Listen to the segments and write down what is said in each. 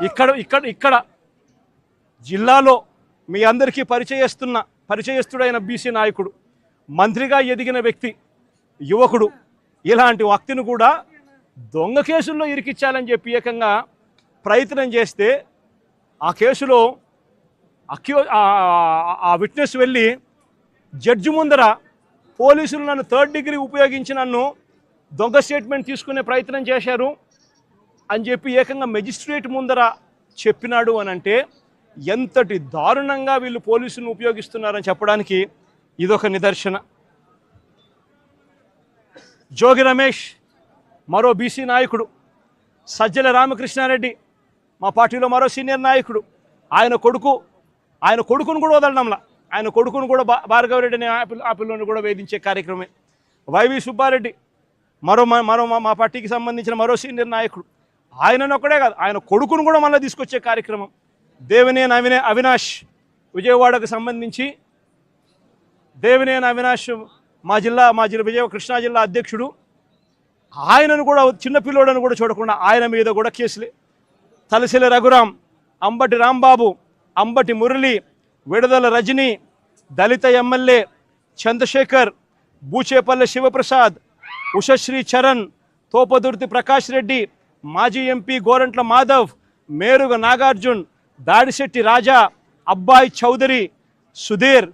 ఇక్కడ ఇక్కడ ఇక్కడ జిల్లాలో మీ అందరికీ పరిచయస్తుడైన బీసీ నాయకుడు, మంత్రిగా ఎదిగిన వ్యక్తి, యువకుడు, ఇలాంటి వ్యక్తిని కూడా దొంగ కేసుల్లో ఇరికిచ్చాలని చెప్పి ఏకంగా ప్రయత్నం చేస్తే ఆ కేసులో ఆ విట్నెస్ వెళ్ళి జడ్జి ముందర పోలీసులు నన్ను 3rd డిగ్రీ ఉపయోగించి నన్ను దొంగ స్టేట్మెంట్ తీసుకునే ప్రయత్నం చేశారు అని చెప్పి ఏకంగా మెజిస్ట్రేట్ ముందర చెప్పినాడు అని అంటే ఎంతటి దారుణంగా వీళ్ళు పోలీసులను ఉపయోగిస్తున్నారని చెప్పడానికి ఇదొక నిదర్శన. జోగి రమేష్ మరో బీసీ నాయకుడు, సజ్జల రామకృష్ణారెడ్డి మా పార్టీలో మరో సీనియర్ నాయకుడు, ఆయన కొడుకును కూడా వదలడంలా, ఆయన కొడుకును కూడా భార్గవరెడ్డిని ఆపిల్లోని కూడా వేధించే కార్యక్రమే. వైవి సుబ్బారెడ్డి మరో మా పార్టీకి సంబంధించిన మరో సీనియర్ నాయకుడు, ఆయనను ఒక్కడే కాదు ఆయన కొడుకును కూడా మళ్ళీ తీసుకొచ్చే కార్యక్రమం. దేవినేని అవినాష్ విజయవాడకు సంబంధించి దేవినేని అవినాష్ మా జిల్లా కృష్ణా జిల్లా అధ్యక్షుడు, ఆయనను కూడా చిన్నపిల్లోడని కూడా చూడకుండా ఆయన మీద కూడా కేసులే. తలసిల రఘురాం, అంబటి రాంబాబు, అంబటి మురళి, విడుదల రజని, దళిత ఎమ్మెల్యే చంద్రశేఖర్, బూచేపల్లి శివప్రసాద్, ఉషశ్రీ చరణ్, తోపదుర్తి ప్రకాష్ రెడ్డి, మాజీ ఎంపీ గోరంట్ల మాధవ్, మేరుగ నాగార్జున్, దాడిశెట్టి రాజా, అబ్బాయి చౌదరి, సుధీర్,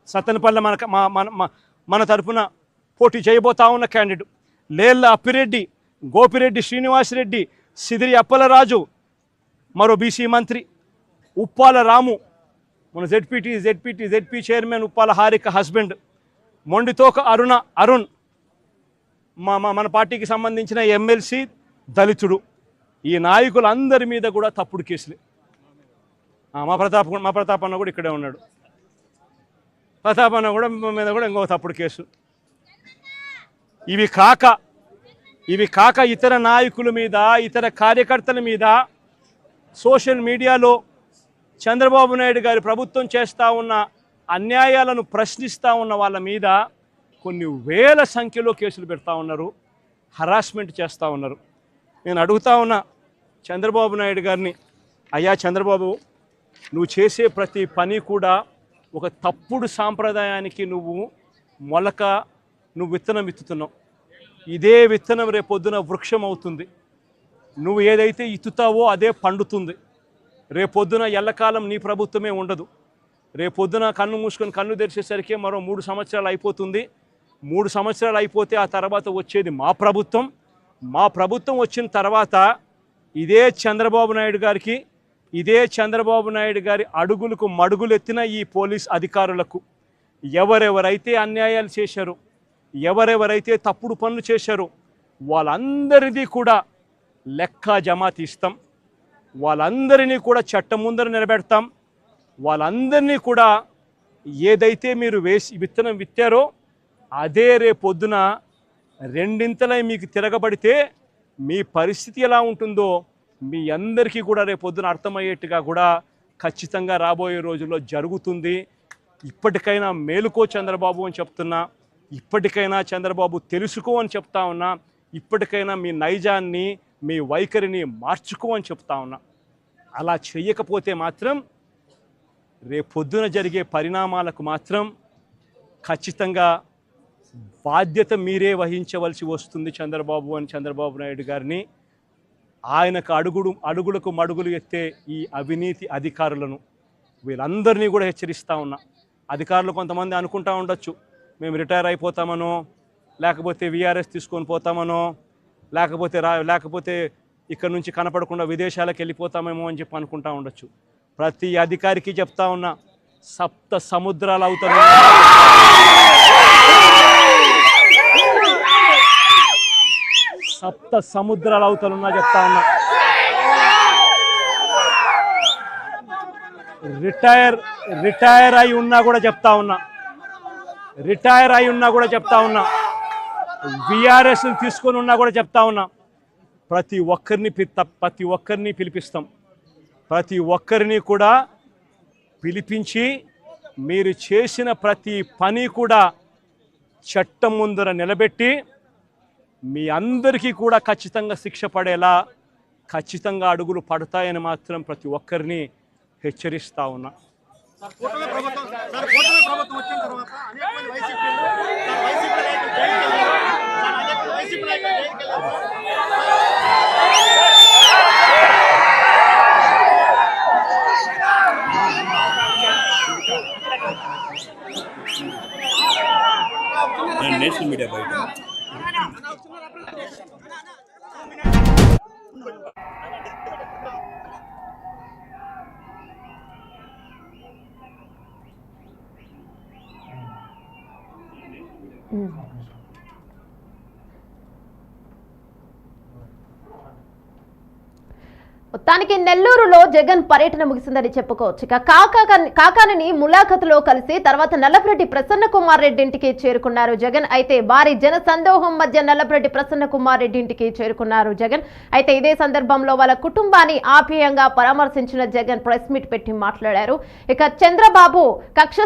సత్తెనపల్లి మన తరఫున పోటీ చేయబోతా ఉన్న క్యాండిడేట్, లేళ్ల అప్పిరెడ్డి, గోపిరెడ్డి శ్రీనివాసరెడ్డి, సిదిరి అప్పలరాజు, మరో బీసీ మంత్రి ఉప్పాల రాము, మన ZP chairman Uppala Harika husband, Mondithoka Arun మన పార్టీకి సంబంధించిన ఎమ్మెల్సీ దళితుడు. ఈ నాయకులందరి మీద కూడా తప్పుడు కేసులే. మా ప్రతాప్ అన్న కూడా ఇక్కడే ఉన్నాడు. ప్రతాప్ అన్న కూడా మీద కూడా ఇంకో తప్పుడు కేసు. ఇవి కాక ఇతర నాయకుల మీద, ఇతర కార్యకర్తల మీద సోషల్ మీడియాలో చంద్రబాబు నాయుడు గారి ప్రభుత్వం చేస్తూ ఉన్న అన్యాయాలను ప్రశ్నిస్తూ ఉన్న వాళ్ళ మీద కొన్ని వేల సంఖ్యలో కేసులు పెడతా ఉన్నారు, హరాస్మెంట్ చేస్తూ ఉన్నారు. నేను అడుగుతా ఉన్నా చంద్రబాబు నాయుడు గారిని, అయ్యా చంద్రబాబు, నువ్వు చేసే ప్రతి పని కూడా ఒక తప్పుడు సాంప్రదాయానికి నువ్వు విత్తనం విత్తుతున్నావు. ఇదే విత్తనం రేపొద్దున వృక్షం అవుతుంది. నువ్వు ఏదైతే ఇత్తుతావో అదే పండుతుంది. రేపొద్దున ఎల్లకాలం నీ ప్రభుత్వమే ఉండదు. రేపొద్దున కన్ను మూసుకొని కన్ను తెరిచేసరికి మరో 3 సంవత్సరాలు అయిపోతుంది. 3 సంవత్సరాలు అయిపోతే ఆ తర్వాత వచ్చేది మా ప్రభుత్వం. మా ప్రభుత్వం వచ్చిన తర్వాత ఇదే చంద్రబాబు నాయుడు గారి అడుగులకు మడుగులు ఎత్తిన ఈ పోలీస్ అధికారులకు ఎవరెవరైతే అన్యాయాలు చేశారో, ఎవరెవరైతే తప్పుడు పనులు చేశారో వాళ్ళందరిది కూడా లెక్క జమా తీస్తాం. వాళ్ళందరినీ కూడా చట్టం ముందర నిలబెడతాం. వాళ్ళందరినీ కూడా ఏదైతే మీరు విత్తనం విత్తారో అదే రేపొద్దున రెండింతలై మీకు తిరగబడితే మీ పరిస్థితి ఎలా ఉంటుందో మీ అందరికీ కూడా రేపొద్దున అర్థమయ్యేట్టుగా కూడా ఖచ్చితంగా రాబోయే రోజుల్లో జరుగుతుంది. ఇప్పటికైనా మేలుకో చంద్రబాబు అని చెప్తున్నా, ఇప్పటికైనా చంద్రబాబు తెలుసుకో అని చెప్తా ఉన్నా, ఇప్పటికైనా మీ నైజాన్ని, మీ వైఖరిని మార్చుకో అని చెప్తా ఉన్నా. అలా చెయ్యకపోతే మాత్రం రేపొద్దున జరిగే పరిణామాలకు మాత్రం ఖచ్చితంగా బాధ్యత మీరే వహించవలసి వస్తుంది చంద్రబాబు నాయుడు గారిని. ఆయనకు అడుగులకు మడుగులు ఎత్తే ఈ అవినీతి అధికారులను వీళ్ళందరినీ కూడా హెచ్చరిస్తూ ఉన్నా. అధికారులు కొంతమంది అనుకుంటా ఉండొచ్చు, మేము రిటైర్ అయిపోతామనో, లేకపోతే విఆర్ఎస్ తీసుకొని పోతామనో, లేకపోతే ఇక్కడ నుంచి కనపడకుండా విదేశాలకు వెళ్ళిపోతామేమో అని చెప్పి అనుకుంటా ఉండొచ్చు. ప్రతి అధికారికి చెప్తా ఉన్నా, 7 సముద్రాలు అవుతారు. 7 సముద్రాలు అవుతారున్నా చెప్తా ఉన్నా. రిటైర్ అయి ఉన్నా కూడా చెప్తా ఉన్నా. విఆర్ఎస్ తీసుకొని ఉన్నా కూడా చెప్తా ఉన్నా. ప్రతి ఒక్కరిని పిలిపిస్తాం. ప్రతి ఒక్కరిని కూడా పిలిపించి మీరు చేసిన ప్రతి పని కూడా చట్టం ముందర నిలబెట్టి మీ అందరికీ కూడా ఖచ్చితంగా శిక్ష పడేలా ఖచ్చితంగా అడుగులు పడతాయని మాత్రం ప్రతి ఒక్కరిని హెచ్చరిస్తా ఉన్నా. కూటమి ప్రభుత్వం వచ్చిన తర్వాత అనేక మంది వైసీపీ నాయకులు జైలుకి వెళ్ళారు. అనేక వైసీపీ నాయకులు జైలుకి వెళ్ళారు. నేషనల్ మీడియా బయట మొత్తానికి నెల్లూరులో జగన్ పర్యటన ముగిసిందని చెప్పుకోవచ్చు. ఇక కాకానిని ములాఖతులో కలిసి తర్వాత నల్లపురెడ్డి ప్రసన్న కుమార్ రెడ్డి ఇంటికి చేరుకున్నారు జగన్. అయితే భారీ జన సందోహం మధ్య నల్లపురెడ్డి ప్రసన్న కుమార్ రెడ్డి ఇంటికి చేరుకున్నారు జగన్. అయితే ఇదే సందర్భంలో వాళ్ళ కుటుంబాన్ని ఆప్యాయంగా పరామర్శించిన జగన్ ప్రెస్ మీట్ పెట్టి మాట్లాడారు. ఇక చంద్రబాబు కక్ష